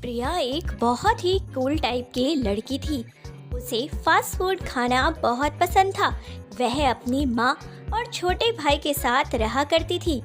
प्रिया एक बहुत ही cool type की लड़की थी। उसे फास्ट फूड खाना बहुत पसंद था। वह अपनी माँ और छोटे भाई के साथ रहा करती थी।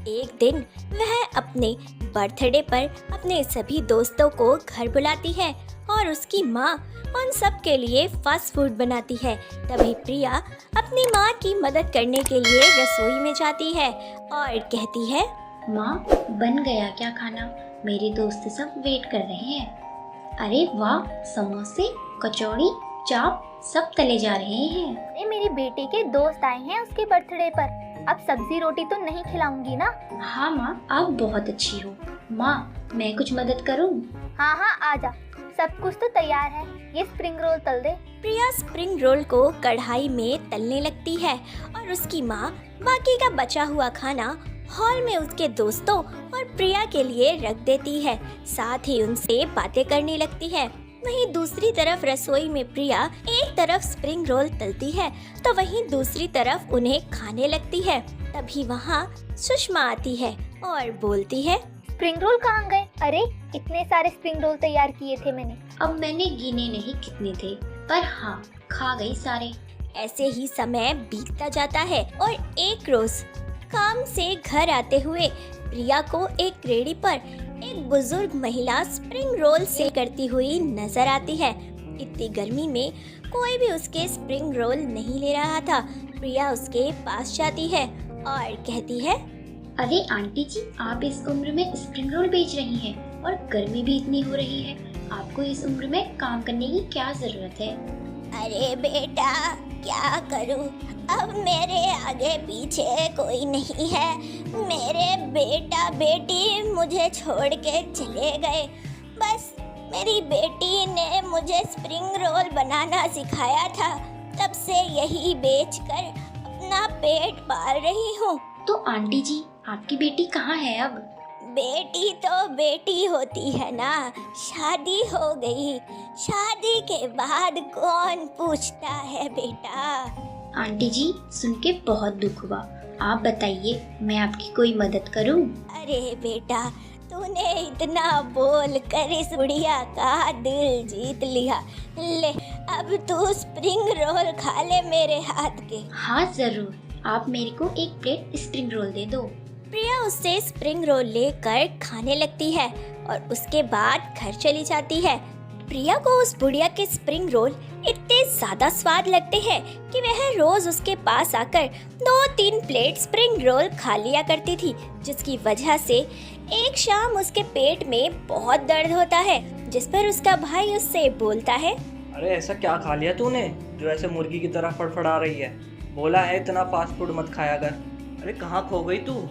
एक दिन वह अपने बर्थडे पर अपने सभी दोस्तों को घर बुलाती है और उसकी माँ उन सब के लिए फास्ट फूड बनाती है। तभी प्रिया अपनी माँ की मदद करने के लिए रसोई में जाती है और कहती है, माँ, बन गया क्या खाना? मेरे दोस्त सब वेट कर रहे हैं। अरे वाह, समोसे, कचौड़ी, चाप सब तले जा रहे हैं। अरे मेरी बेटी के दोस्त आए हैं उसके बर्थडे पर। अब सब्जी रोटी तो नहीं खिलाऊंगी ना। हाँ माँ, आप बहुत अच्छी हो। माँ, मैं कुछ मदद करूँ? हाँ हाँ, आजा, सब कुछ तो तैयार है। ये स्प्रिंग रोल तल दे। प्रिया स्प्रिंग रोल को कढ़ाई में तलने लगती है और उसकी माँ बाकी का बचा हुआ खाना हॉल में उसके दोस्तों और प्रिया के लिए रख देती है। साथ ही उनसे बातें करने लगती है। वहीं दूसरी तरफ रसोई में प्रिया एक तरफ स्प्रिंग रोल तलती है तो वहीं दूसरी तरफ उन्हें खाने लगती है। तभी वहाँ सुषमा आती है और बोलती है, स्प्रिंग रोल कहाँ गए? अरे इतने सारे स्प्रिंग रोल तैयार किए थे मैंने। अब मैंने गिने नहीं कितने थे, पर हाँ, खा गई सारे। ऐसे ही समय बीतता जाता है और एक रोज काम से घर आते हुए प्रिया को एक रेडी पर एक बुजुर्ग महिला स्प्रिंग रोल सेल करती हुई नजर आती है। इतनी गर्मी में कोई भी उसके स्प्रिंग रोल नहीं ले रहा था। प्रिया उसके पास जाती है और कहती है, अरे आंटी जी, आप इस उम्र में स्प्रिंग रोल बेच रही हैं और गर्मी भी इतनी हो रही है। आपको इस उम्र में काम करने की क्या जरूरत है? अरे बेटा, क्या करूं? अब मेरे आगे पीछे कोई नहीं है। मेरे बेटा बेटी मुझे छोड़ के चले गए। बस मेरी बेटी ने मुझे स्प्रिंग रोल बनाना सिखाया था। तब से यही बेचकर अपना पेट पाल रही हूँ। तो आंटी जी, आपकी बेटी कहाँ है अब? बेटी तो बेटी होती है ना, शादी हो गई। शादी के बाद कौन पूछता है बेटा। आंटी जी, सुन के बहुत दुख हुआ। आप बताइए, मैं आपकी कोई मदद करूं? अरे बेटा, तूने इतना बोल कर इस बुढ़िया का दिल जीत लिया। ले, अब तू स्प्रिंग रोल खा ले मेरे हाथ के। हाँ जरूर, आप मेरे को एक प्लेट स्प्रिंग रोल दे दो। प्रिया उससे स्प्रिंग रोल लेकर खाने लगती है और उसके बाद घर चली जाती है। प्रिया को उस बुढ़िया के स्प्रिंग रोल इतने ज्यादा स्वाद लगते हैं कि वह रोज उसके पास आकर 2-3 प्लेट स्प्रिंग रोल खा लिया करती थी, जिसकी वजह से एक शाम उसके पेट में बहुत दर्द होता है। जिस पर उसका भाई उससे बोलता है, अरे ऐसा क्या खा लिया तूने जो ऐसे मुर्गी की तरह फड़फड़ा रही है? बोला है इतना फास्ट फूड मत खाया कर। अरे कहाँ खो गई तू?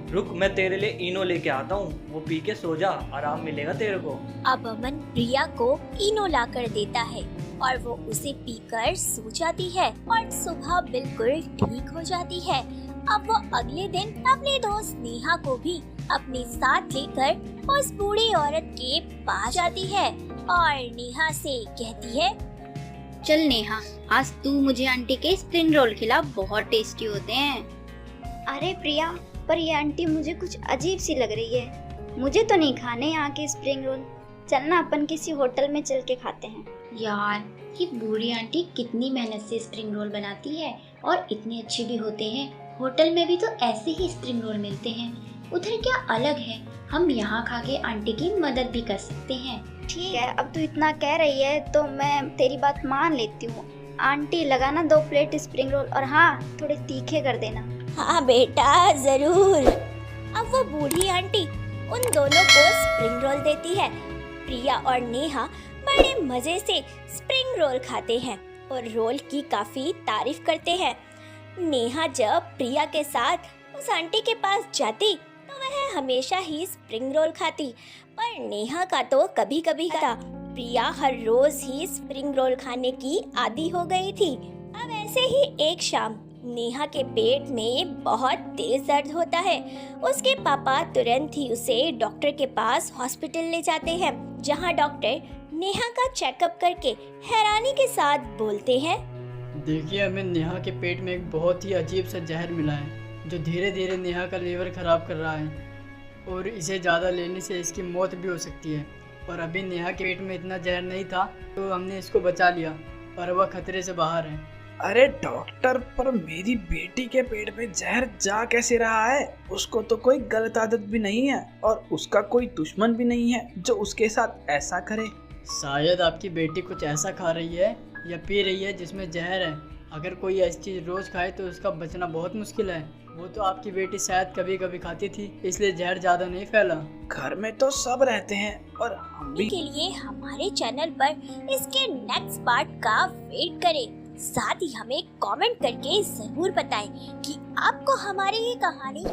रुक, मैं तेरे लिए इनो लेके आता हूँ, वो पी के सो जा, आराम मिलेगा तेरे को। अब अमन प्रिया को इनो लाकर देता है और वो उसे पीकर सो जाती है और सुबह बिल्कुल ठीक हो जाती है। अब वो अगले दिन अपने दोस्त नेहा को भी अपने साथ लेकर उस बूढ़ी औरत के पास जाती है और नेहा से कहती है, चल नेहा, आज तू मुझे आंटी के स्प्रिंग रोल खिला, बहुत टेस्टी होते हैं। अरे प्रिया, पर ये आंटी मुझे कुछ अजीब सी लग रही है। मुझे तो नहीं खाने यहाँ के स्प्रिंग रोल। चलना अपन किसी होटल में चल के खाते हैं। यार, ये बूढ़ी आंटी कितनी मेहनत से स्प्रिंग रोल बनाती है और इतने अच्छे भी होते हैं। होटल में भी तो ऐसे ही स्प्रिंग रोल मिलते हैं। उधर क्या अलग है? हम यहाँ खा के आंटी की मदद भी कर सकते हैं। ठीक है, अब तू इतना कह रही है तो मैं तेरी बात मान लेती हूँ। आंटी, लगाना 2 प्लेट स्प्रिंग रोल और हाँ, थोड़े तीखे कर देना। हाँ बेटा, जरूर। अब वो बूढ़ी आंटी उन दोनों को स्प्रिंग रोल देती है। प्रिया और नेहा बड़े मजे से स्प्रिंग रोल खाते हैं और रोल की काफी तारीफ करते हैं। नेहा जब प्रिया के साथ उस आंटी के पास जाती तो वह हमेशा ही स्प्रिंग रोल खाती, पर नेहा का तो कभी कभी था। प्रिया हर रोज ही स्प्रिंग रोल खाने की आदी हो गई थी। अब ऐसे ही एक शाम नेहा के पेट में बहुत तेज दर्द होता है। उसके पापा तुरंत ही उसे डॉक्टर के पास हॉस्पिटल ले जाते हैं, जहां डॉक्टर नेहा का चेकअप करके हैरानी के साथ बोलते हैं, देखिए, हमें नेहा के पेट में एक बहुत ही अजीब सा जहर मिला है जो धीरे धीरे नेहा का लीवर खराब कर रहा है और इसे ज़्यादा लेने से इसकी मौत भी हो सकती है। और अभी नेहा के पेट में इतना जहर नहीं था, तो हमने इसको बचा लिया और वह खतरे से बाहर है। अरे डॉक्टर, पर मेरी बेटी के पेट में जहर जा कैसे रहा है? उसको तो कोई गलत आदत भी नहीं है और उसका कोई दुश्मन भी नहीं है जो उसके साथ ऐसा करे। शायद आपकी बेटी कुछ ऐसा खा रही है या पी रही है जिसमें जहर है। अगर कोई ऐसी चीज रोज खाए तो उसका बचना बहुत मुश्किल है। वो तो आपकी बेटी शायद कभी कभी खाती थी, इसलिए जहर ज्यादा नहीं फैला। घर में तो सब रहते हैं और हम भी। के लिए हमारे चैनल पर इसके नेक्स्ट पार्ट का वेट करें। साथ ही हमें कमेंट करके जरूर बताएं कि आपको हमारी ये कहानी